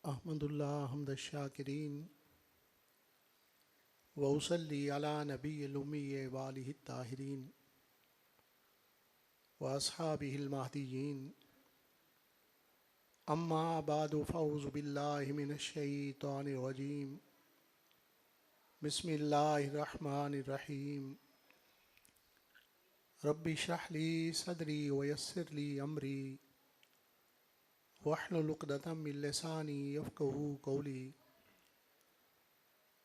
احمد اللہ حمد الشاکرین وصلی علی نبی الامی وآلہ الطاہرین واصحابہ المہدیین اما بعد فاعوذ باللہ من الشیطان الرجیم بسم اللہ الرحمن الرحیم رب اشرح لی صدری ویسر لی امری واحلل عقدۃ من لسانی یفقہوا قولی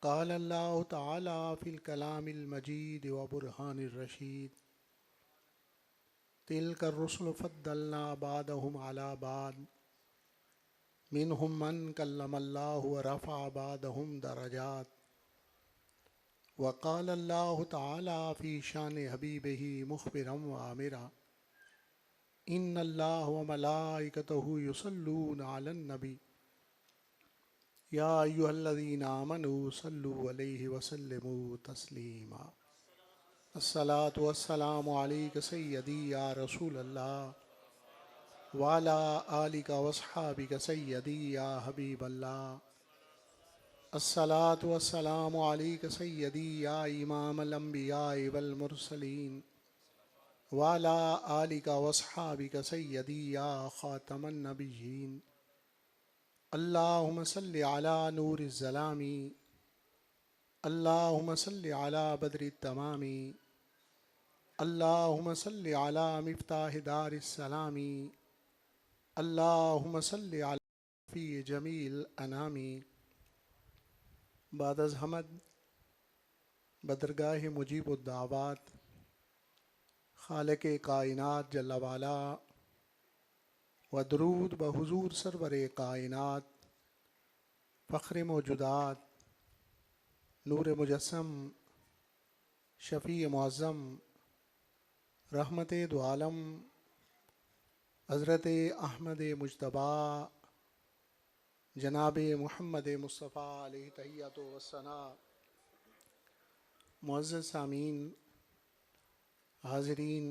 قال اللہ تعالی فی الکلام المجید وبرہان الرشید تلک الرسل فضلنا بعضهم علی بعض منہم من کلم اللہ ورفع بعضهم درجات وقال اللہ تعالی فی شان حبیبہ مخبرا وآمرا ان اللہ وملائکتہ یصلون علی النبی یا ایہا الذین آمنوا صلوا علیہ وسلموا تسلیما الصلاۃ والسلام علیک سیدی یا رسول اللہ وعلی آلک واصحابک سیدی یا حبیب اللہ الصلاۃ والسلام علیک سیدی یا امام الانبیاء والمرسلین وعلی آلک واصحابک سیدی یا خاتم النبیین اللہم صلی علی نور الظلام اللہم صلی علی بدر التمام اللہم صلی علی مفتاح دار السلام اللہم صلی علی فی جمیع الانام بعد از حمد بدرگاہ مجیب الدعوات خالق کائنات جل وعلا و درود بحضور سرور کائنات فخر موجودات نور مجسم شفیع معظم رحمت دو عالم حضرت احمد مجتبیٰ جناب محمد مصطفیٰ علیہ تحیۃ و ثناء۔ معزز سامعین، حاضرین،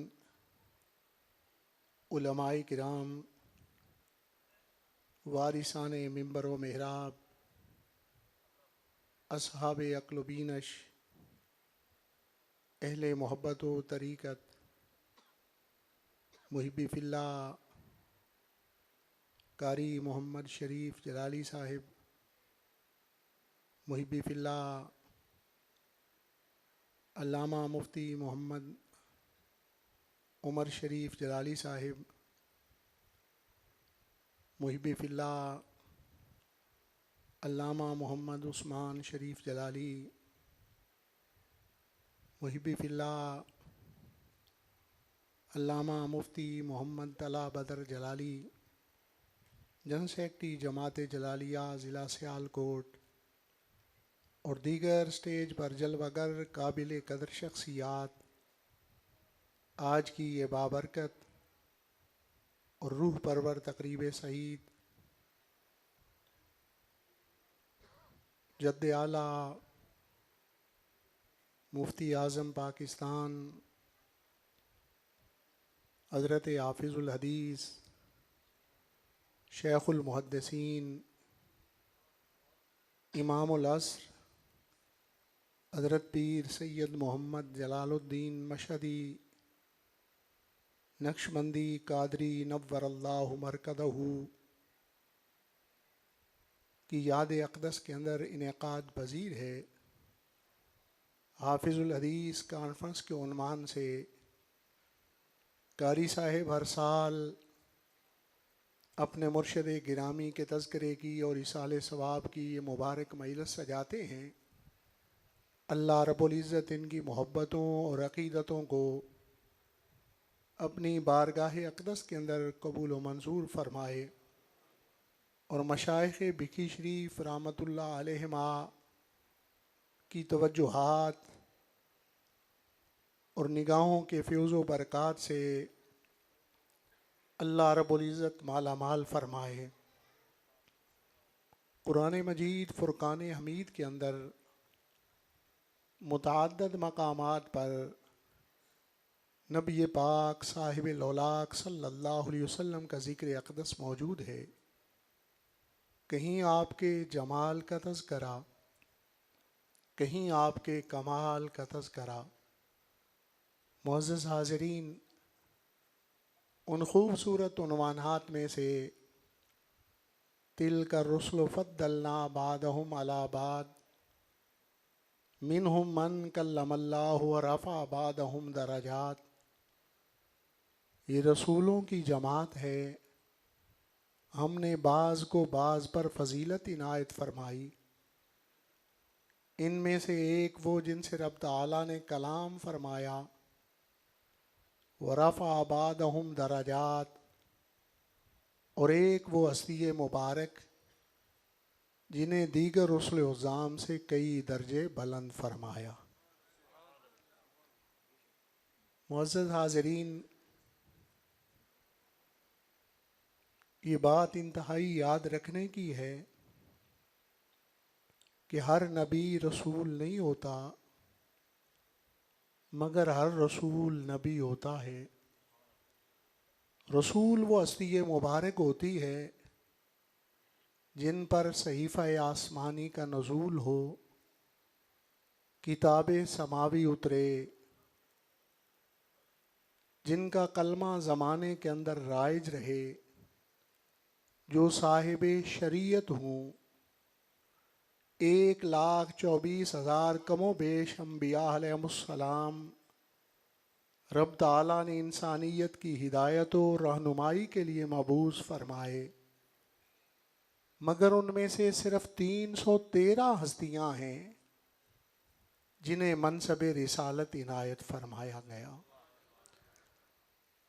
علماء کرام، وارثان منبر و محراب، اصحاب عقل و بینش، اہل محبت و طریقت، محبی فی اللہ، قاری محمد شریف جلالی صاحب، محبی فی اللہ، علامہ مفتی محمد عمر شریف جلالی صاحب، محبی فی اللہ، علامہ محمد عثمان شریف جلالی، محبی فی اللہ، علامہ مفتی محمد طلعہ بدر جلالی، جنرل سیکرٹری جماعت جلالیہ ضلع سیالکوٹ اور دیگر سٹیج پر جلوہ گر قابل قدر شخصیات، آج کی یہ بابرکت اور روح پرور تقریب سعید جد اعلیٰ مفتی اعظم پاکستان حضرت حافظ الحدیث شیخ المحدثین امام العصر حضرت پیر سید محمد جلال الدین مشہدی نقشبندی قادری نور اللہ مرکزہ کی یاد اقدس کے اندر انعقاد پذیر ہے حافظ الحدیث کانفرنس کے عنوان سے قاری صاحب ہر سال اپنے مرشد گرامی کے تذکرے کی اور ایصال ثواب کی یہ مبارک مجلس سجاتے ہیں۔ اللہ رب العزت ان کی محبتوں اور عقیدتوں کو اپنی بارگاہ اقدس کے اندر قبول و منظور فرمائے اور مشائخ بکی شریف رحمۃ اللہ علیہما کی توجہات اور نگاہوں کے فیض و برکات سے اللہ رب العزت مالا مال فرمائے۔ قرآن مجید فرقان حمید کے اندر متعدد مقامات پر نبی پاک صاحب الاولاق صلی اللہ علیہ وسلم کا ذکر اقدس موجود ہے۔ کہیں آپ کے جمال کا تذکرہ، کہیں آپ کے کمال کا تذکرہ۔ معزز حاضرین، ان خوبصورت عنوانات میں سے تلک الرسل فضلنا بعضهم علی بعض منہم من کلم اللہ ورفع بعضهم درجات، یہ رسولوں کی جماعت ہے، ہم نے بعض کو بعض پر فضیلت عنایت فرمائی۔ ان میں سے ایک وہ جن سے رب تعالیٰ نے کلام فرمایا، ورفع بعضهم درجات، اور ایک وہ ہستی مبارک جنہیں دیگر رسل عظام سے کئی درجے بلند فرمایا۔ معزز حاضرین، یہ بات انتہائی یاد رکھنے کی ہے کہ ہر نبی رسول نہیں ہوتا، مگر ہر رسول نبی ہوتا ہے۔ رسول وہ ہستی مبارک ہوتی ہے جن پر صحیفہ آسمانی کا نزول ہو، کتاب سماوی اترے، جن کا کلمہ زمانے کے اندر رائج رہے، جو صاحب شریعت ہوں۔ 1,24,000 کم و بیش انبیاء علیہ السلام رب تعالیٰ نے انسانیت کی ہدایت و رہنمائی کے لیے مبعوث فرمائے، مگر ان میں سے صرف 313 ہستیاں ہیں جنہیں منصب رسالت عنایت فرمایا گیا۔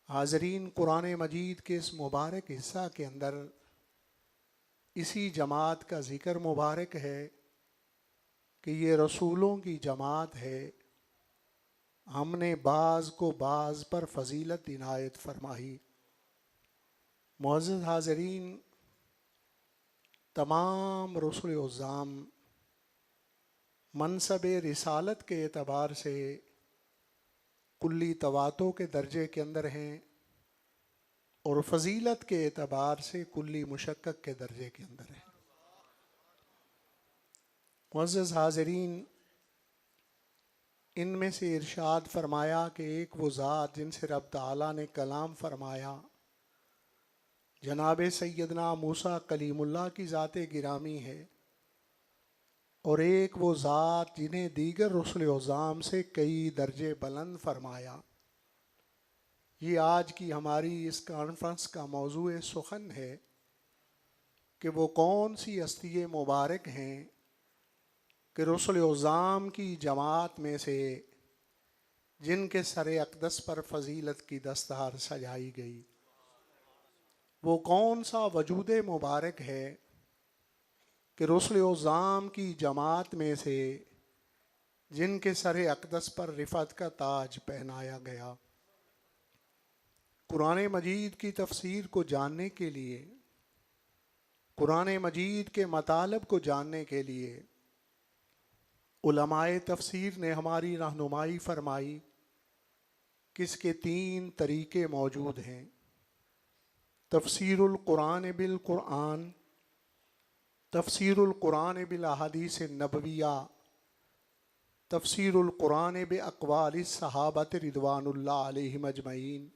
حاضرین، قرآن مجید کے اس مبارک حصہ کے اندر اسی جماعت کا ذکر مبارک ہے کہ یہ رسولوں کی جماعت ہے، ہم نے بعض کو بعض پر فضیلت عنایت فرمائی۔ معزز حاضرین، تمام رسل عظام منصب رسالت کے اعتبار سے کلی تواتوں کے درجے کے اندر ہیں، اور فضیلت کے اعتبار سے کلی مشقق کے درجے کے اندر ہیں۔ معزز حاضرین، ان میں سے ارشاد فرمایا کہ ایک وہ ذات جن سے رب تعالیٰ نے کلام فرمایا، جناب سیدنا موسیٰ کلیم اللہ کی ذات گرامی ہے، اور ایک وہ ذات جنہیں دیگر رسل عظام سے کئی درجے بلند فرمایا۔ یہ آج کی ہماری اس کانفرنس کا موضوع سخن ہے کہ وہ کون سی ہستی مبارک ہیں کہ رسل عظام کی جماعت میں سے جن کے سر اقدس پر فضیلت کی دستار سجائی گئی۔ وہ کون سا وجود مبارک ہے کہ رسل عظام کی جماعت میں سے جن کے سر اقدس پر رفعت کا تاج پہنایا گیا۔ قرآن مجید کی تفسیر کو جاننے کے لیے، قرآن مجید کے مطالب کو جاننے کے لیے علماء تفسیر نے ہماری رہنمائی فرمائی کہ اس کے 3 طریقے موجود ہیں: تفسیر القرآن بالقرآن، تفسیر القرآن بالاحادیث النبویہ، تفسیر القرآن باقوال الصحابہ رضوان اللہ علیہم اجمعین۔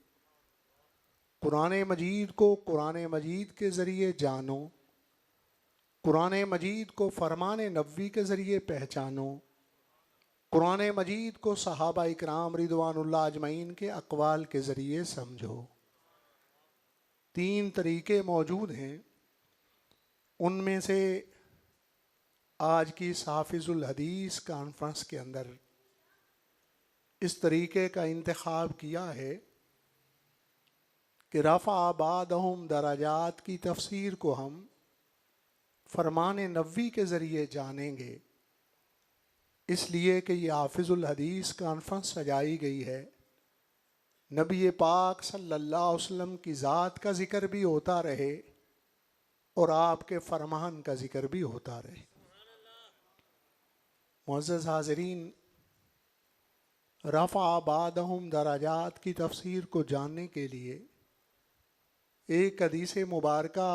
قرآن مجید کو قرآن مجید کے ذریعے جانو، قرآن مجید کو فرمان نبوی کے ذریعے پہچانو، قرآن مجید کو صحابہ اکرام رضوان اللہ اجمعین کے اقوال کے ذریعے سمجھو۔ 3 طریقے موجود ہیں، ان میں سے آج کی حافظ الحدیث کانفرنس کے اندر اس طریقے کا انتخاب کیا ہے کہ رفع بعضهم درجات کی تفسیر کو ہم فرمان نبوی کے ذریعے جانیں گے، اس لیے کہ یہ حافظ الحدیث کانفرنس سجائی گئی ہے، نبی پاک صلی اللہ علیہ وسلم کی ذات کا ذکر بھی ہوتا رہے اور آپ کے فرمان کا ذکر بھی ہوتا رہے۔ معزز حاضرین، رفع بعضهم درجات کی تفسیر کو جاننے کے لیے ایک حدیث مبارکہ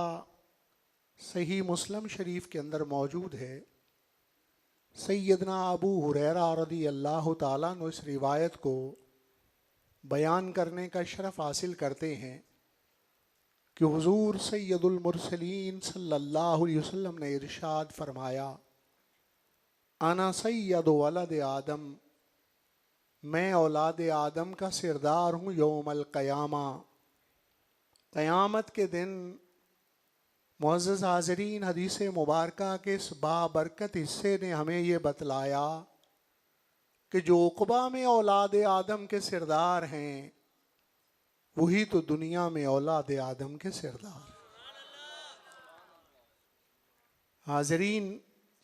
صحیح مسلم شریف کے اندر موجود ہے. سیدنا ابو ہریرہ رضی اللہ تعالیٰ عنہ اس روایت کو بیان کرنے کا شرف حاصل کرتے ہیں کہ حضور سید المرسلین صلی اللہ علیہ وسلم نے ارشاد فرمایا: انا سید ولد آدم، میں اولاد آدم کا سردار ہوں یوم القیامہ، قیامت کے دن. معزز حاضرین، حدیث مبارکہ کے اس بابرکت حصے نے ہمیں یہ بتلایا کہ جو عقبہ میں اولاد آدم کے سردار ہیں وہی تو دنیا میں اولاد آدم کے سردار. حاضرین،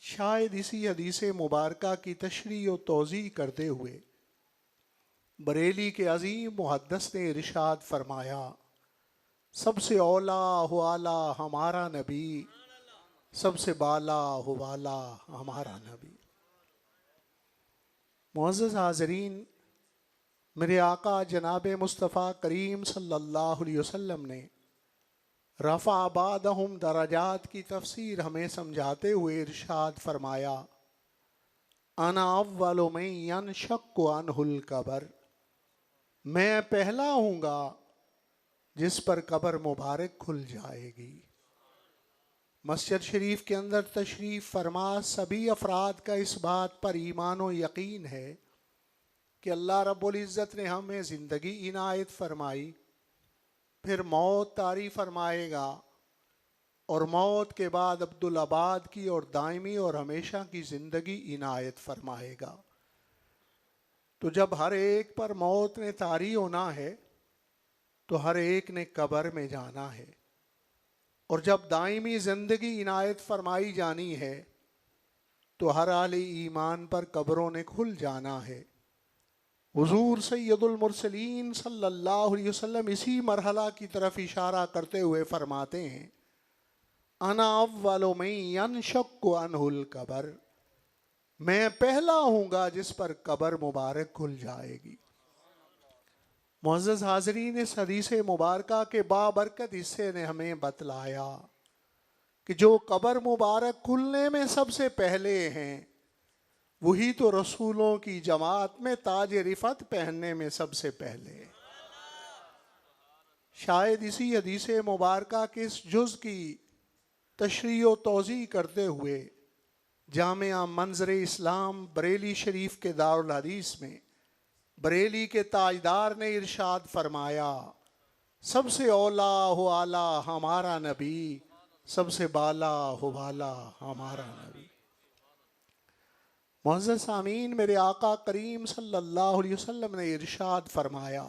شاید اسی حدیث مبارکہ کی تشریح و توضیح کرتے ہوئے بریلی کے عظیم محدث نے ارشاد فرمایا: سب سے اولا ہو اعلیٰ ہمارا نبی، سب سے بالا ہو والا ہمارا نبی. معزز حاضرین، میرے آقا جناب مصطفیٰ کریم صلی اللہ علیہ وسلم نے رفع بعضہم درجات کی تفسیر ہمیں سمجھاتے ہوئے ارشاد فرمایا: انا اول من ینشق عنہ القبر، میں پہلا ہوں گا جس پر قبر مبارک کھل جائے گی. مسجد شریف کے اندر تشریف فرما سبھی افراد کا اس بات پر ایمان و یقین ہے کہ اللہ رب العزت نے ہمیں زندگی عنایت فرمائی، پھر موت طاری فرمائے گا، اور موت کے بعد عبدالآباد کی اور دائمی اور ہمیشہ کی زندگی عنایت فرمائے گا. تو جب ہر ایک پر موت نے طاری ہونا ہے تو ہر ایک نے قبر میں جانا ہے، اور جب دائمی زندگی عنایت فرمائی جانی ہے تو ہر اہل ایمان پر قبروں نے کھل جانا ہے. حضور سید المرسلین صلی اللہ علیہ وسلم اسی مرحلہ کی طرف اشارہ کرتے ہوئے فرماتے ہیں: انا اول من ینشق عنہ القبر، میں پہلا ہوں گا جس پر قبر مبارک کھل جائے گی. معزز حاضرین، اس حدیث مبارکہ کے بابرکت حصے نے ہمیں بتلایا کہ جو قبر مبارک کھلنے میں سب سے پہلے ہیں وہی تو رسولوں کی جماعت میں تاج رفعت پہننے میں سب سے پہلے. شاید اسی حدیث مبارکہ کے اس جز کی تشریح و توضیح کرتے ہوئے جامعہ منظر اسلام بریلی شریف کے دارالحدیث میں بریلی کے تاجدار نے ارشاد فرمایا: سب سے اولا ہو اعلیٰ ہمارا نبی، سب سے بالا ہو والا ہمارا نبی. معزز سامعین، میرے آقا کریم صلی اللہ علیہ وسلم نے ارشاد فرمایا: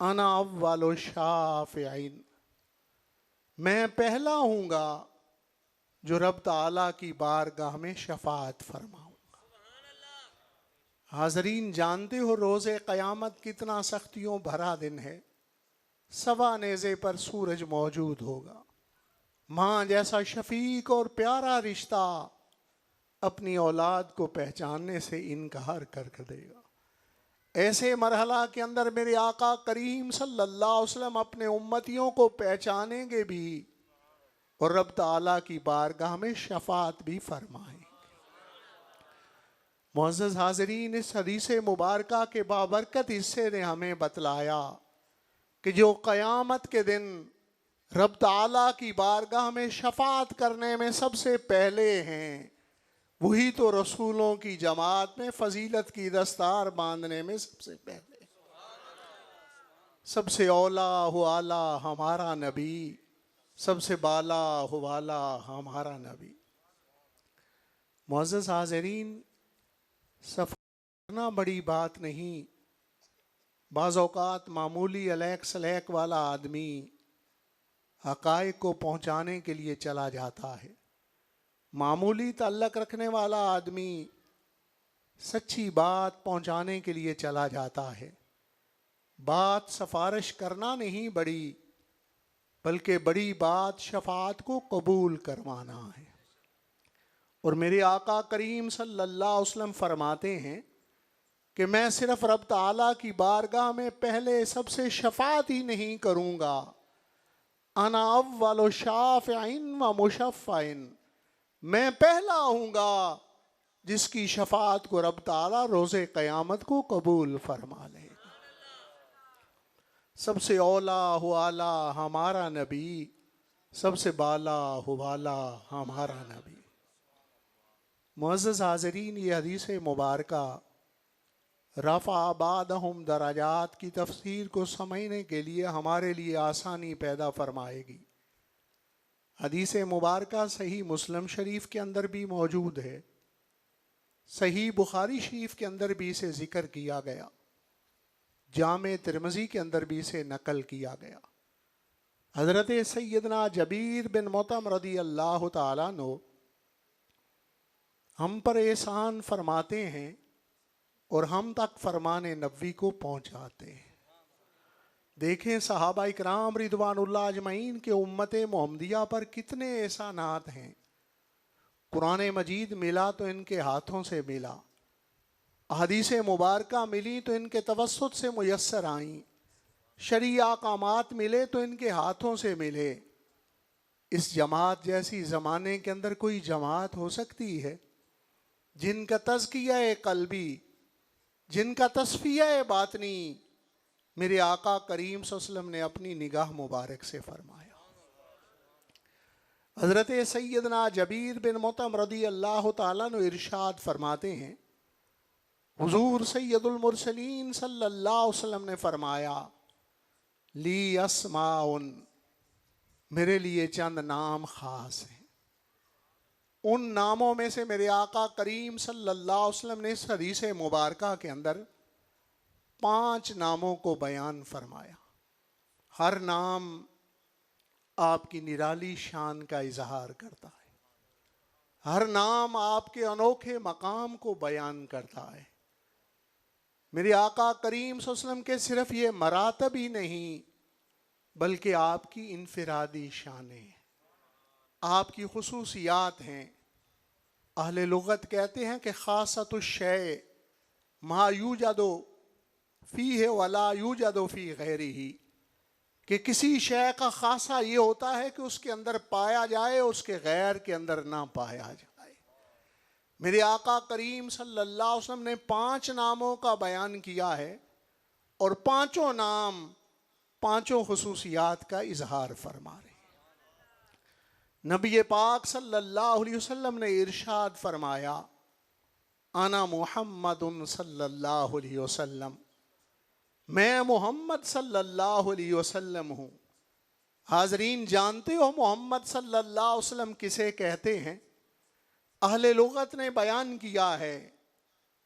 انا اول الشافعین، میں پہلا ہوں گا جو رب تعالیٰ کی بارگاہ میں شفاعت فرماؤں گا. حاضرین، جانتے ہو روز قیامت کتنا سختیوں بھرا دن ہے. سوا نیزے پر سورج موجود ہوگا. ماں جیسا شفیق اور پیارا رشتہ اپنی اولاد کو پہچاننے سے انکار کر دے گا. ایسے مرحلہ کے اندر میرے آقا کریم صلی اللہ علیہ وسلم اپنے امتیوں کو پہچانیں گے بھی اور رب تعالیٰ کی بارگاہ میں شفاعت بھی فرمائیں گے. معزز حاضرین، اس حدیث مبارکہ کے بابرکت حصے نے ہمیں بتلایا کہ جو قیامت کے دن رب تعالیٰ کی بارگاہ میں شفاعت کرنے میں سب سے پہلے ہیں وہی تو رسولوں کی جماعت میں فضیلت کی دستار باندھنے میں سب سے پہلے. سب سے اولا ہو اعلیٰ ہمارا نبی، سب سے بالا ہو والا ہمارا نبی. معزز حاضرین، سفر کرنا بڑی بات نہیں. بعض اوقات معمولی الیک سلیک والا آدمی حقائق کو پہنچانے کے لیے چلا جاتا ہے. معمولی تعلق رکھنے والا آدمی سچی بات پہنچانے کے لیے چلا جاتا ہے. بات سفارش کرنا نہیں بڑی، بلکہ بڑی بات شفاعت کو قبول کروانا ہے. اور میرے آقا کریم صلی اللہ علیہ وسلم فرماتے ہیں کہ میں صرف رب تعالیٰ کی بارگاہ میں پہلے سب سے شفاعت ہی نہیں کروں گا انا اول شافع و مشفع، میں پہلا ہوں گا جس کی شفاعت کو رب تعالیٰ روز قیامت کو قبول فرما لے گا۔ سب سے اولا ہو اعلیٰ ہمارا نبی، سب سے بالا ہو بالا ہمارا نبی۔ معزز حاضرین، یہ حدیث مبارکہ رفع بعدہم درجات کی تفسیر کو سمجھنے کے لیے ہمارے لیے آسانی پیدا فرمائے گی۔ حدیث مبارکہ صحیح مسلم شریف کے اندر بھی موجود ہے، صحیح بخاری شریف کے اندر بھی اسے ذکر کیا گیا، جامع ترمذی کے اندر بھی اسے نقل کیا گیا۔ حضرت سیدنا جبیر بن مطعم رضی اللہ تعالیٰ عنہ ہم پر احسان فرماتے ہیں اور ہم تک فرمان نبوی کو پہنچاتے ہیں۔ دیکھیں صحابہ اکرام رضوان اللہ اجمعین کے امت محمدیہ پر کتنے احسانات ہیں۔ قرآن مجید ملا تو ان کے ہاتھوں سے ملا، احادیث مبارکہ ملی تو ان کے توسط سے میسر آئیں، شرعی احکامات ملے تو ان کے ہاتھوں سے ملے۔ اس جماعت جیسی زمانے کے اندر کوئی جماعت ہو سکتی ہے جن کا تزکیہ قلبی، جن کا تصفیہ باطنی میرے آقا کریم صلی اللہ علیہ وسلم نے اپنی نگاہ مبارک سے فرمایا؟ حضرت سیدنا جبیر بن مطعم رضی اللہ تعالیٰ عنہ ارشاد فرماتے ہیں، حضور سید المرسلین صلی اللہ علیہ وسلم نے فرمایا، لی اسماء، میرے لیے چند نام خاص ہیں۔ ان ناموں میں سے میرے آقا کریم صلی اللہ علیہ وسلم نے اس حدیث مبارکہ کے اندر 5 ناموں کو بیان فرمایا۔ ہر نام آپ کی نرالی شان کا اظہار کرتا ہے، ہر نام آپ کے انوکھے مقام کو بیان کرتا ہے۔ میرے آقا کریم صلی اللہ علیہ وسلم کے صرف یہ مراتب ہی نہیں بلکہ آپ کی انفرادی شانیں ہیں، آپ کی خصوصیات ہیں۔ اہل لغت کہتے ہیں کہ خاصۃ الشیء ما یوجد فیہ ولا یوجد فی غیرہ، کہ کسی شے کا خاصہ یہ ہوتا ہے کہ اس کے اندر پایا جائے، اس کے غیر کے اندر نہ پایا جائے۔ میرے آقا کریم صلی اللہ علیہ وسلم نے 5 ناموں کا بیان کیا ہے، اور 5 نام 5 خصوصیات کا اظہار فرما رہے ہیں۔ نبی پاک صلی اللہ علیہ وسلم نے ارشاد فرمایا، انا محمد صلی اللہ علیہ وسلم، میں محمد صلی اللہ علیہ وسلم ہوں۔ حاضرین، جانتے ہو محمد صلی اللہ علیہ وسلم کسے کہتے ہیں؟ اہل لغت نے بیان کیا ہے،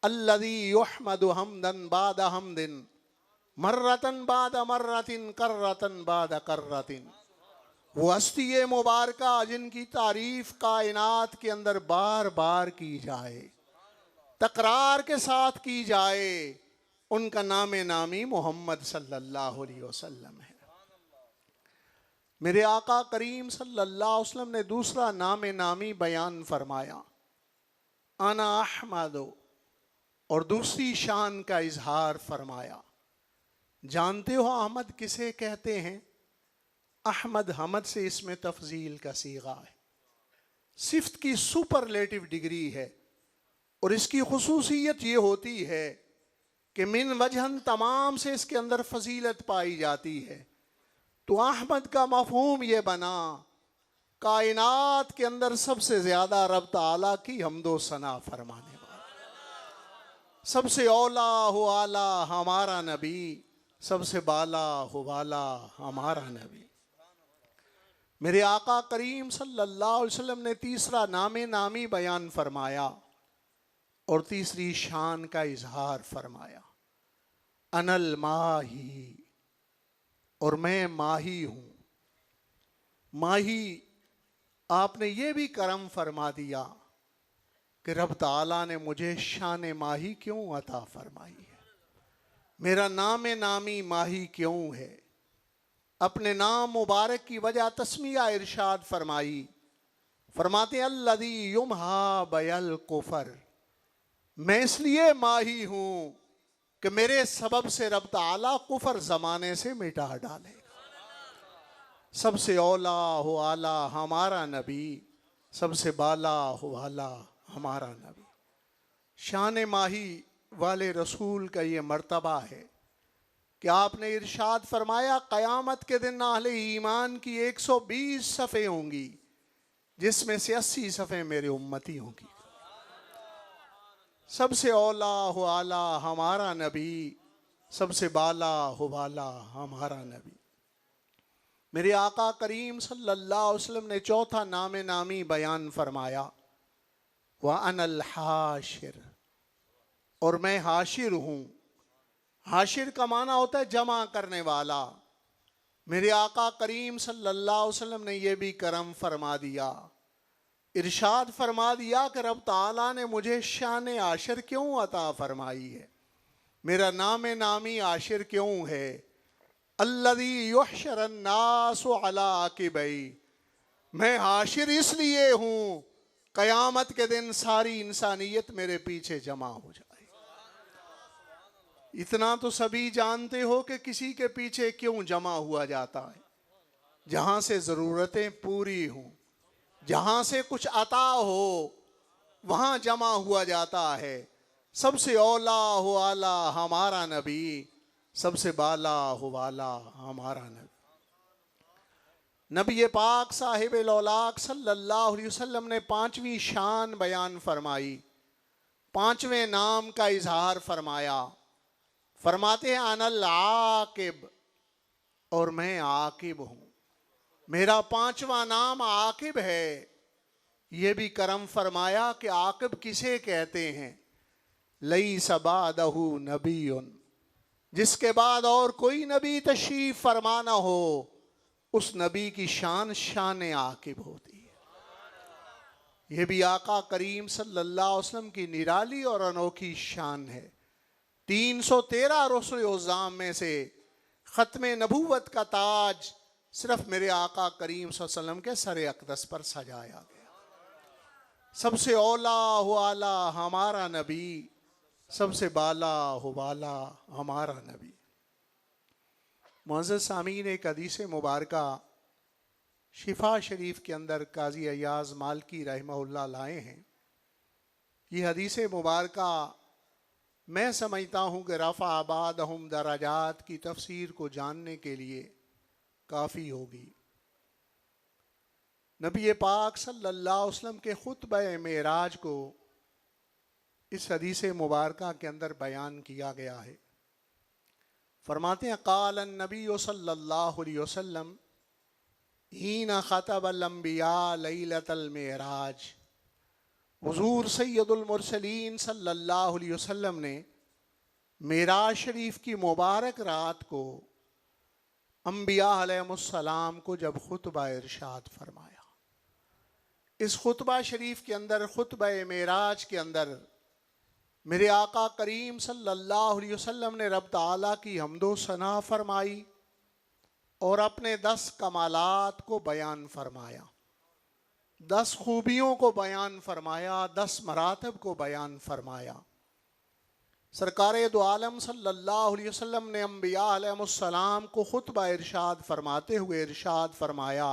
الذی یحمد حمدا بعد حمد، مرتن بعد مرتن، کرتن بعد کرتن۔ وہ ہستی مبارکہ جن کی تعریف کائنات کے اندر بار بار کی جائے، تکرار کے ساتھ کی جائے، ان کا نام نامی محمد صلی اللہ علیہ وسلم ہے۔ میرے آقا کریم صلی اللہ علیہ وسلم نے دوسرا نام نامی بیان فرمایا، انا احمد، اور دوسری شان کا اظہار فرمایا۔ جانتے ہو احمد کسے کہتے ہیں؟ احمد حمد سے اس میں تفضیل کا صیغہ ہے، صفت کی سپرلیٹو ڈگری ہے، اور اس کی خصوصیت یہ ہوتی ہے کہ من وجہن تمام سے اس کے اندر فضیلت پائی جاتی ہے۔ تو احمد کا مفہوم یہ بنا، کائنات کے اندر سب سے زیادہ رب تعالیٰ کی حمد و ثنا فرمانے والا، سب سے اولا ہو اعلیٰ ہمارا نبی، سب سے بالا ہو بالا ہمارا نبی۔ میرے آقا کریم صلی اللہ علیہ وسلم نے تیسرا نام نامی بیان فرمایا اور تیسری شان کا اظہار فرمایا، انا الماہی، اور میں ماہی ہوں۔ ماہی، آپ نے یہ بھی کرم فرما دیا کہ رب تعالیٰ نے مجھے شان ماہی کیوں عطا فرمائی ہے، میرا نام نامی ماہی کیوں ہے۔ اپنے نام مبارک کی وجہ تسمیہ ارشاد فرمائی، فرماتے ہیں الذی یمحا بالکفر، میں اس لیے ماہی ہوں کہ میرے سبب سے رب تعالیٰ کفر زمانے سے مٹا ڈالے گا۔ سب سے اولا ہو اعلیٰ ہمارا نبی، سب سے بالا ہو اعلیٰ ہمارا نبی۔ شان ماہی والے رسول کا یہ مرتبہ ہے کہ آپ نے ارشاد فرمایا قیامت کے دن اہل ایمان کی 120 صفیں ہوں گی، جس میں سے 80 صفیں میرے امتی ہوں گی۔ سب سے اولا ہو اعلیٰ ہمارا نبی، سب سے بالا ہو بالا ہمارا نبی۔ میرے آقا کریم صلی اللہ علیہ وسلم نے چوتھا نام نامی بیان فرمایا، وَأَنَا الْحَاشِرُ، اور میں حاشر ہوں۔ حاشر کا معنی ہوتا ہے جمع کرنے والا۔ میرے آقا کریم صلی اللہ علیہ وسلم نے یہ بھی کرم فرما دیا، ارشاد فرما دیا کہ رب تعالیٰ نے مجھے شان عاشر کیوں عطا فرمائی ہے، میرا نام نامی عاشر کیوں ہے؟ الذی یحشر الناس علی عقبیہ، میں حاشر اس لیے ہوں قیامت کے دن ساری انسانیت میرے پیچھے جمع ہو جائے۔ اتنا تو سبھی جانتے ہو کہ کسی کے پیچھے کیوں جمع ہوا جاتا ہے، جہاں سے ضرورتیں پوری ہوں، جہاں سے کچھ عطا ہو، وہاں جمع ہوا جاتا ہے۔ سب سے اولا ہو اعلیٰ ہمارا نبی، سب سے بالا ہو والا ہمارا نبی۔ نبی پاک صاحب الاولاق صلی اللہ علیہ وسلم نے 5ویں شان بیان فرمائی، 5ویں نام کا اظہار فرمایا۔ فرماتے ہیں انا العاقب، اور میں عاقب ہوں۔ میرا 5واں نام عاقب ہے۔ یہ بھی کرم فرمایا کہ عاقب کسے کہتے ہیں؟ لیس بعدہ نبی، جس کے بعد اور کوئی نبی تشریف فرما نہ ہو، اس نبی کی شان شان عاقب ہوتی ہے۔ یہ بھی آقا کریم صلی اللہ علیہ وسلم کی نرالی اور انوکھی شان ہے۔ 313 رسل عظام میں سے ختم نبوت کا تاج صرف میرے آقا کریم صلی اللہ علیہ وسلم کے سر اقدس پر سجایا گیا۔ سب سے اولا ہو اعلیٰ ہمارا نبی، سب سے بالا ہو بالا ہمارا نبی۔ معزز سامعین، ایک حدیث مبارکہ شفا شریف کے اندر قاضی ایاز مالکی رحمہ اللہ لائے ہیں۔ یہ حدیث مبارکہ میں سمجھتا ہوں کہ رفع بعضہم درجات کی تفسیر کو جاننے کے لیے کافی ہوگی۔ نبی پاک صلی اللہ علیہ وسلم کے خطبہ معراج کو اس حدیث مبارکہ کے اندر بیان کیا گیا ہے۔ فرماتے ہیں قال النبی صلی اللہ علیہ وسلم حین خطب الانبیاء لیلۃ المعراج، حضور سید المرسلین صلی اللہ علیہ وسلم نے معراج شریف کی مبارک رات کو انبیاء علیہ السلام کو جب خطبہ ارشاد فرمایا۔ اس خطبہ شریف کے اندر، خطبہ معراج کے اندر، میرے آقا کریم صلی اللہ علیہ وسلم نے رب تعالیٰ کی حمد و ثنا فرمائی اور اپنے 10 کمالات کو بیان فرمایا، 10 خوبیوں کو بیان فرمایا، 10 مراتب کو بیان فرمایا۔ سرکار دو عالم صلی اللہ علیہ وسلم نے انبیاء علیہ السلام کو خطبہ ارشاد فرماتے ہوئے ارشاد فرمایا،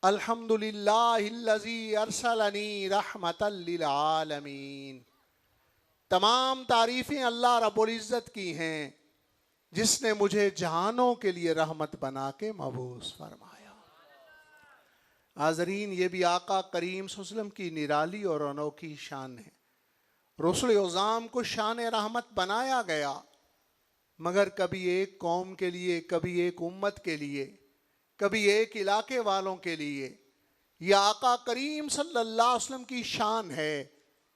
الحمدللہ الذی ارسلنی رحمتا للعالمین، تمام تعریفیں اللہ رب العزت کی ہیں جس نے مجھے جہانوں کے لیے رحمت بنا کے مبعوث فرمایا۔ حاضرین، یہ بھی آقا کریم صلی اللہ علیہ وسلم کی نرالی اور انوکھی شان ہے۔ رسل عظام کو شان رحمت بنایا گیا، مگر کبھی ایک قوم کے لیے، کبھی ایک امت کے لیے، کبھی ایک علاقے والوں کے لیے۔ یہ آقا کریم صلی اللہ علیہ وسلم کی شان ہے،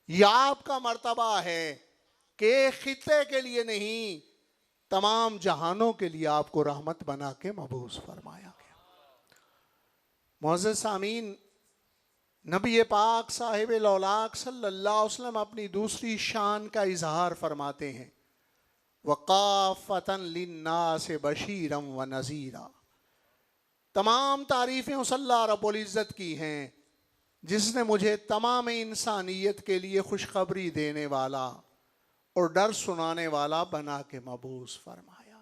یہ آپ کا مرتبہ ہے کہ ایک خطے کے لیے نہیں، تمام جہانوں کے لیے آپ کو رحمت بنا کے مبعوث فرمایا گیا۔ معزز سامعین، نبی پاک صاحب الاولاق صلی اللہ علیہ وسلم اپنی دوسری شان کا اظہار فرماتے ہیں، وَقَافَةً لِلنَّاسِ بَشِيرًا وَنَذِيرًا، تمام تعریفیں اس اللہ رب العزت کی ہیں جس نے مجھے تمام انسانیت کے لیے خوشخبری دینے والا اور ڈر سنانے والا بنا کے مبعوث فرمایا۔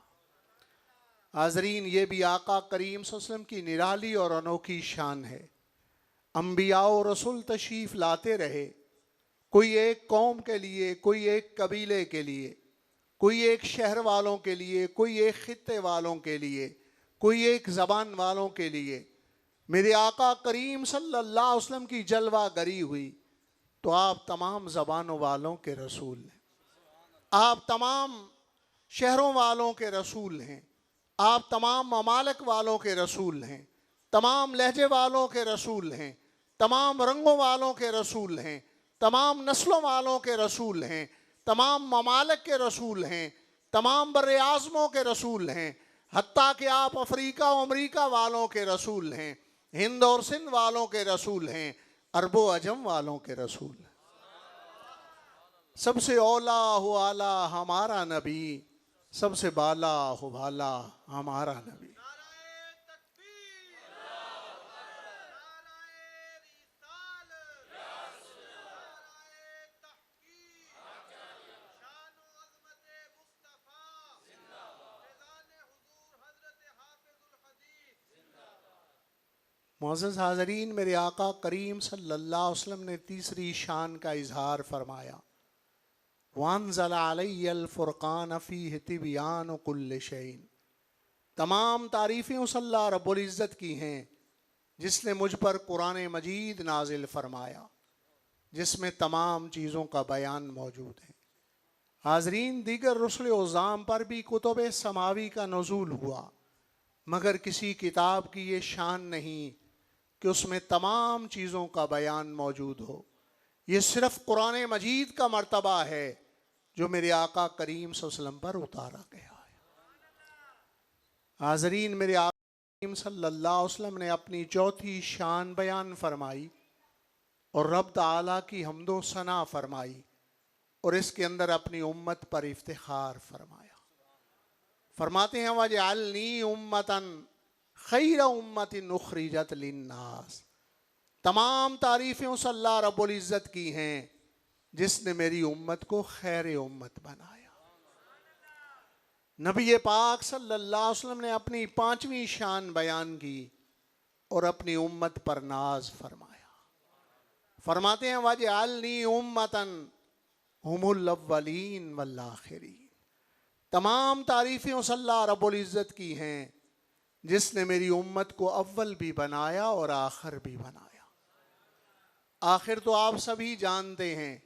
حاضرین، یہ بھی آقا کریم صلی اللہ علیہ وسلم کی نرالی اور انوکھی شان ہے۔ انبیاء و رسول تشریف لاتے رہے، کوئی ایک قوم کے لیے، کوئی ایک قبیلے کے لیے، کوئی ایک شہر والوں کے لیے، کوئی ایک خطے والوں کے لیے، کوئی ایک زبان والوں کے لیے۔ میرے آقا کریم صلی اللہ علیہ وسلم کی جلوہ گری ہوئی تو آپ تمام زبانوں والوں کے رسول ہیں، آپ تمام شہروں والوں کے رسول ہیں، آپ تمام ممالک والوں کے رسول ہیں، تمام لہجے والوں کے رسول ہیں، تمام رنگوں والوں کے رسول ہیں، تمام نسلوں والوں کے رسول ہیں، تمام ممالک کے رسول ہیں، تمام بر اعظموں کے رسول ہیں، حتیٰ کہ آپ افریقہ و امریکہ والوں کے رسول ہیں، ہند اور سندھ والوں کے رسول ہیں، عرب و عجم والوں کے رسول ہیں۔ سب سے اولا ہو اعلیٰ ہمارا نبی، سب سے بالا ہو بالا ہمارا نبی۔ معزز حاضرین، میرے آقا کریم صلی اللہ علیہ وسلم نے تیسری شان کا اظہار فرمایا، وَأَنزَلَ عَلَيَّ الْفُرْقَانَ فِيهِ تِبْيَانُ كُلِّ شَيْءٍ۔ تمام تعریفیں اس اللہ رب العزت کی ہیں جس نے مجھ پر قرآن مجید نازل فرمایا، جس میں تمام چیزوں کا بیان موجود ہے۔ حاضرین، دیگر رسل عظام پر بھی کتب سماوی کا نزول ہوا، مگر کسی کتاب کی یہ شان نہیں کہ اس میں تمام چیزوں کا بیان موجود ہو۔ یہ صرف قرآن مجید کا مرتبہ ہے جو میرے آقا کریم صلی اللہ علیہ وسلم پر اتارا گیا ہے۔ حاضرین، میرے آقا کریم صلی اللہ علیہ وسلم نے اپنی چوتھی شان بیان فرمائی اور رب تعالیٰ کی حمد و ثنا فرمائی، اور اس کے اندر اپنی امت پر افتخار فرمایا۔ فرماتے ہیں وَجْعَلْنِي أُمَّةً خَيْرَ أُمَّةٍ أُخْرِجَتْ لِلنَّاسِ۔ تمام تعریفیں اس اللہ رب العزت کی ہیں جس نے میری امت کو خیر امت بنایا۔ نبی پاک صلی اللہ علیہ وسلم نے اپنی پانچویں شان بیان کی اور اپنی امت پر ناز فرمایا۔ فرماتے ہیں وَجْعَلْنِي أُمَّةً هُمُ الْأَوَّلِينَ وَالْآخِرِينَ۔ تمام تعریفیں اس اللہ رب العزت کی ہیں جس نے میری امت کو اول بھی بنایا اور آخر بھی بنایا۔ آخر تو آپ سبھی جانتے ہیں،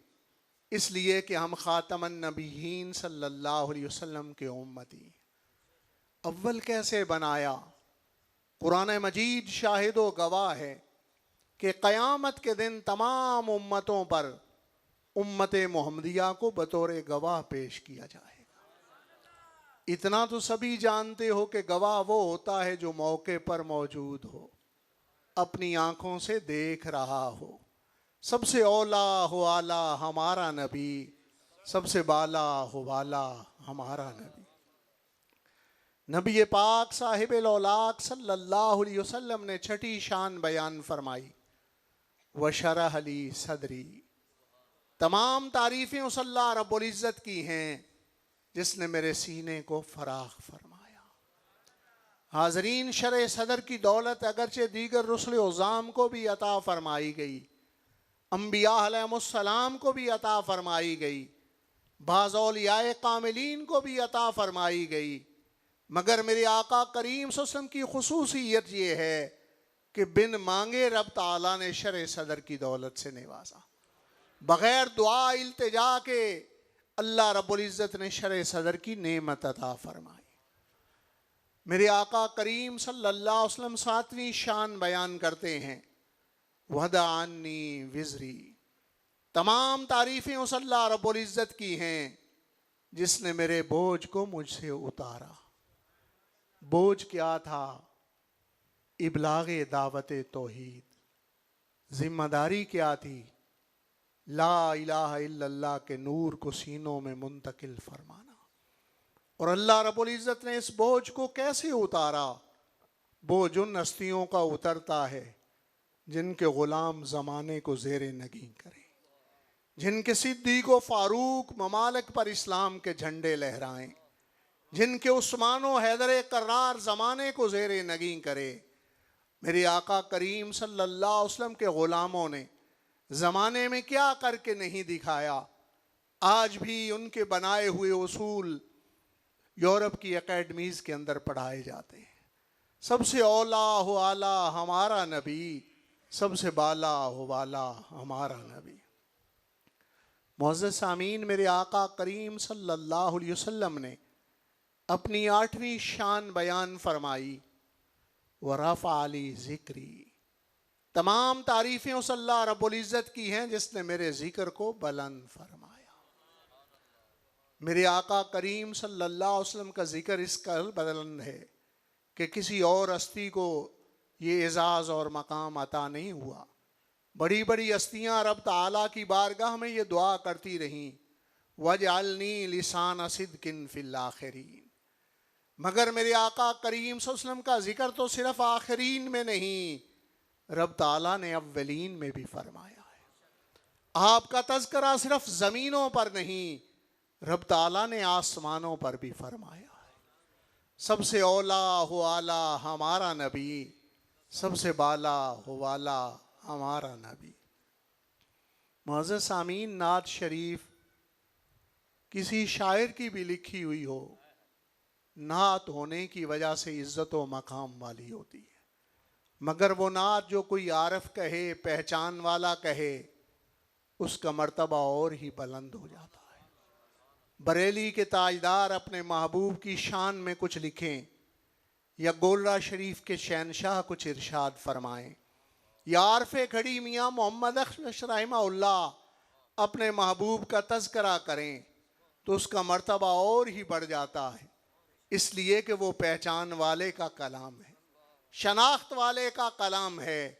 اس لیے کہ ہم خاتم النبیین صلی اللہ علیہ وسلم کے امتی۔ اول کیسے بنایا؟ قرآن مجید شاہد و گواہ ہے کہ قیامت کے دن تمام امتوں پر امت محمدیہ کو بطور گواہ پیش کیا جائے گا۔ اتنا تو سبھی جانتے ہو کہ گواہ وہ ہوتا ہے جو موقع پر موجود ہو، اپنی آنکھوں سے دیکھ رہا ہو۔ سب سے اولا ہو اعلیٰ ہمارا نبی، سب سے بالا ہو بالا ہمارا نبی۔ نبی پاک صاحب الاولاق صلی اللہ علیہ وسلم نے چھٹی شان بیان فرمائی، وَشَرَحَ لِي صَدْرِي۔ تمام تعریفیں اس اللہ رب العزت کی ہیں جس نے میرے سینے کو فراخ فرمایا۔ حاضرین، شرح صدر کی دولت اگرچہ دیگر رسل عظام کو بھی عطا فرمائی گئی، انبیاء علیہ السلام کو بھی عطا فرمائی گئی، بعض اولیاء کاملین کو بھی عطا فرمائی گئی، مگر میرے آقا کریم صلی اللہ علیہ وسلم کی خصوصیت یہ ہے کہ بن مانگے رب تعالیٰ نے شرح صدر کی دولت سے نوازا۔ بغیر دعا التجا کے اللہ رب العزت نے شرح صدر کی نعمت عطا فرمائی۔ میرے آقا کریم صلی اللہ علیہ وسلم ساتویں شان بیان کرتے ہیں، وَدَعَ عَنِّي وِزْرِي۔ تمام تعریفیں اس اللہ رب العزت کی ہیں جس نے میرے بوجھ کو مجھ سے اتارا۔ بوجھ کیا تھا؟ ابلاغ دعوت توحید۔ ذمہ داری کیا تھی؟ لا الہ الا اللہ کے نور کو سینوں میں منتقل فرمانا۔ اور اللہ رب العزت نے اس بوجھ کو کیسے اتارا؟ بوجھ ان ہستیوں کا اترتا ہے جن کے غلام زمانے کو زیر نگیں کریں، جن کے صدیق و فاروق ممالک پر اسلام کے جھنڈے لہرائیں، جن کے عثمان و حیدر کرار زمانے کو زیر نگیں کرے، میرے آقا کریم صلی اللہ علیہ وسلم کے غلاموں نے زمانے میں کیا کر کے نہیں دکھایا، آج بھی ان کے بنائے ہوئے اصول یورپ کی اکیڈمیز کے اندر پڑھائے جاتے ہیں۔ سب سے اولا ہو اعلیٰ ہمارا نبی، سب سے بالا ہو والا ہمارا نبی۔ معزز سامعین، میرے آقا کریم صلی اللہ علیہ وسلم نے اپنی 8ویں شان بیان فرمائی، وَرَفَعَ لِي ذِکْرِی، تمام تعریفیں اس اللہ رب العزت کی ہیں جس نے میرے ذکر کو بلند فرمایا۔ میرے آقا کریم صلی اللہ علیہ وسلم کا ذکر اس قدر بلند ہے کہ کسی اور ہستی کو یہ اعزاز اور مقام عطا نہیں ہوا۔ بڑی بڑی ہستیاں رب تعالیٰ کی بارگاہ میں یہ دعا کرتی رہیں، وَاجْعَلْنِی لِسَانَ صِدْقٍ فِی الْآخِرِینَ، مگر میرے آقا کریم صلی اللہ علیہ وسلم کا ذکر تو صرف آخرین میں نہیں، رب تعالیٰ نے اولین میں بھی فرمایا ہے۔ آپ کا تذکرہ صرف زمینوں پر نہیں، رب تعالیٰ نے آسمانوں پر بھی فرمایا ہے۔ سب سے اولا ہو اعلیٰ ہمارا نبی، سب سے بالا ہو والا ہمارا نبی۔ معزز سامعین، نعت شریف کسی شاعر کی بھی لکھی ہوئی ہو، نعت ہونے کی وجہ سے عزت و مقام والی ہوتی ہے، مگر وہ نعت جو کوئی عارف کہے، پہچان والا کہے، اس کا مرتبہ اور ہی بلند ہو جاتا ہے۔ بریلی کے تاجدار اپنے محبوب کی شان میں کچھ لکھیں، یا گولڑا شریف کے شہنشاہ کچھ ارشاد فرمائیں، یا عارف کھڑی میاں محمد اخشش رحمہ اللہ اپنے محبوب کا تذکرہ کریں تو اس کا مرتبہ اور ہی بڑھ جاتا ہے، اس لیے کہ وہ پہچان والے کا کلام ہے، شناخت والے کا کلام ہے۔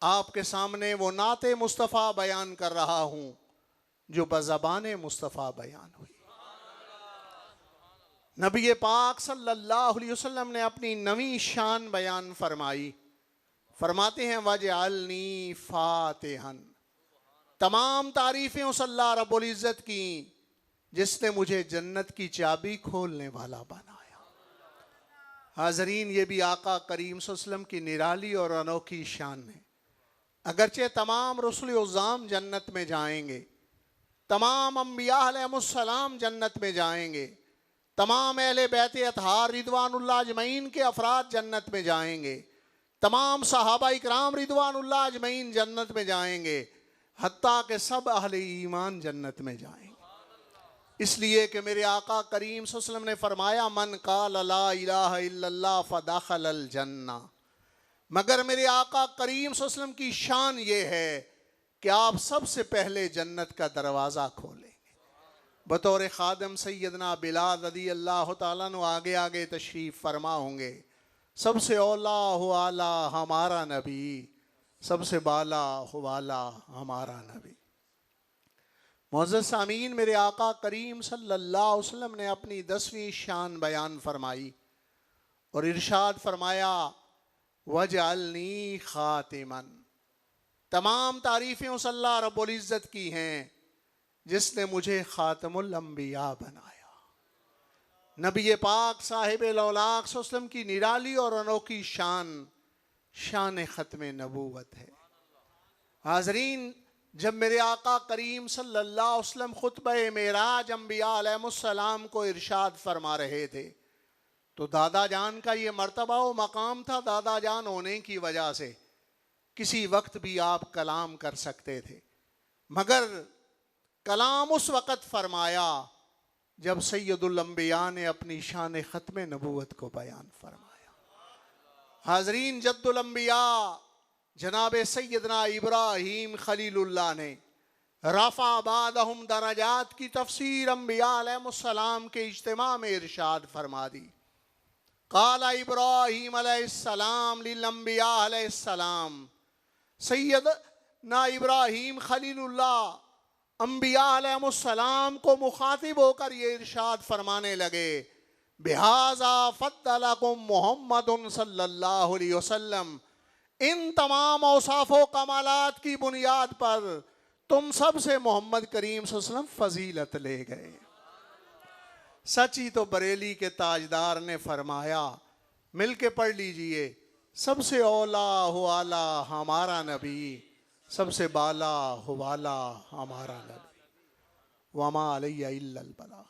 آپ کے سامنے وہ نعت مصطفیٰ بیان کر رہا ہوں جو بزبان مصطفیٰ بیان ہوئی۔ نبی پاک صلی اللہ علیہ وسلم نے اپنی 9ویں شان بیان فرمائی، فرماتے ہیں وَاجْعَلْنِی فَاتِحًا، تمام تعریفیں اس اللہ رب العزت کی جس نے مجھے جنت کی چابی کھولنے والا بنایا۔ حاضرین، یہ بھی آقا کریم صلی اللہ علیہ وسلم کی نرالی اور انوکھی شان ہے۔ اگرچہ تمام رسل عظام جنت میں جائیں گے، تمام انبیاء علیہ السلام جنت میں جائیں گے، تمام اہل بیت اطہار رضوان اللہ اجمعین کے افراد جنت میں جائیں گے، تمام صحابہ اکرام رضوان اللہ اجمعین جنت میں جائیں گے، حتیٰ کہ سب اہل ایمان جنت میں جائیں گے۔ اس لیے کہ میرے آقا کریم صلی اللہ علیہ وسلم نے فرمایا، من قال لا الہ الا اللہ فدخل الجنہ، مگر میرے آقا کریم صلی اللہ علیہ وسلم کی شان یہ ہے کہ آپ سب سے پہلے جنت کا دروازہ کھولیں گے۔ بطور خادم سیدنا بلال رضی اللہ تعالیٰ عنہ آگے آگے تشریف فرما ہوں گے۔ سب سے اولا ہو اعلیٰ ہمارا نبی، سب سے بالا ہو والا ہمارا نبی۔ معزز سامعین، میرے آقا کریم صلی اللہ علیہ وسلم نے اپنی 10ویں شان بیان فرمائی اور ارشاد فرمایا، وَاجْعَلْنِی خَاتِمًا، تمام تعریفیں اس اللہ رب العزت کی ہیں جس نے مجھے خاتم الانبیاء بنایا۔ نبی پاک صاحب لولاق صلی اللہ علیہ وسلم کی نرالی اور انوکھی شان، شان ختم نبوت ہے۔ حاضرین، جب میرے آقا کریم صلی اللہ علیہ وسلم خطبہ معراج انبیاء علیہ السلام کو ارشاد فرما رہے تھے تو دادا جان کا یہ مرتبہ و مقام تھا، دادا جان ہونے کی وجہ سے کسی وقت بھی آپ کلام کر سکتے تھے، مگر کلام اس وقت فرمایا جب سید الانبیاء نے اپنی شان ختم نبوت کو بیان فرمایا۔ حاضرین، جد الانبیاء جناب سیدنا ابراہیم خلیل اللہ نے رفع بعدہم درجات کی تفسیر انبیاء علیہ السلام کے اجتماع میں ارشاد فرما دی۔ قال ابراہیم علیہ السلام للانبیاء علیہ السلام، سیدنا ابراہیم خلیل اللہ انبیاء علیہ السلام کو مخاطب ہو کر یہ ارشاد فرمانے لگے، بِهَذَا فَضَّلَكُمْ محمد صلی اللہ علیہ وسلم، ان تمام اوصاف و کمالات کی بنیاد پر تم سب سے محمد کریم صلی اللہ علیہ وسلم فضیلت لے گئے۔ سچ ہی تو بریلی کے تاجدار نے فرمایا، مل کے پڑھ لیجئے، سب سے اولا ہو آلہ ہمارا نبی، سب سے بالا ہو والا ہمارا نبی، وما علیہ الا البلاغ۔